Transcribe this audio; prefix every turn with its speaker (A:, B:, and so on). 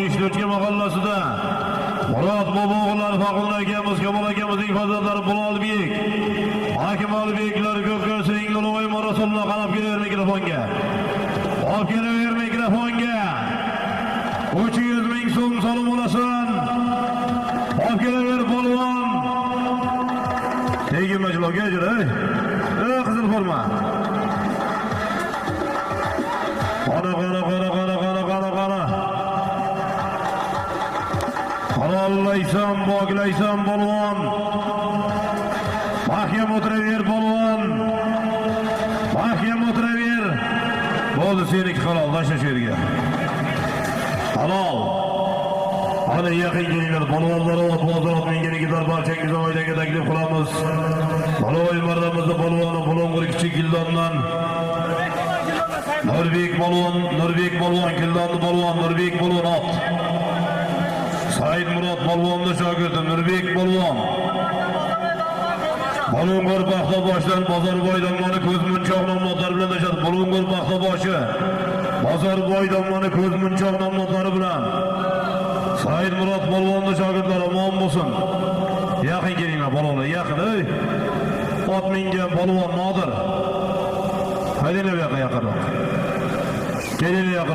A: Ishlovchi mahallasida Murod bobolar Faqullo akamiz, Kamol akamizning farzandlari Bulolbek, Akmalbeklar ko'pkasining Noloy Rasululloh qarab kelar mikrofonga. Olib kelaver mikrofonga. 300 ming so'm so'lim olasan. Olib kelaver polvon. Tegin majloga jir, qizil forma. Qara. Qarallaysan, boglaysan polvon. Mahkam o'tiraver polvon. Mahkam o'tiraver. Bo'ldi seniki halol, tasha shu yerga. Halol. Hadi yaqin kelinglar polvonlar, bozor menganikilar barchangizga oilaga taklif qilamiz. Maloy marramizda polvoni Bulong'ir kichik Gildondan Nurbek polvon Gildonni polvon, Nurbek polvon ot. Said Murod polvonni shogirdi Nurbek polvon. Bulong'ir Paxtaboshdan Bozorboy domoni ko'zmunchoq nomlari bilan tashadi. Bulong'ir Paxtaboshi Bozorboy domoni ko'zmunchoq nomlari bilan Said Murod polvonni shogirdlari omon bo'lsin. Yaqin kelinglar polvonlar, yaqin. Ot mingan polvon Nodir. Haydanglar bu yoqqa yaqinroq. Kelinglar yaqin.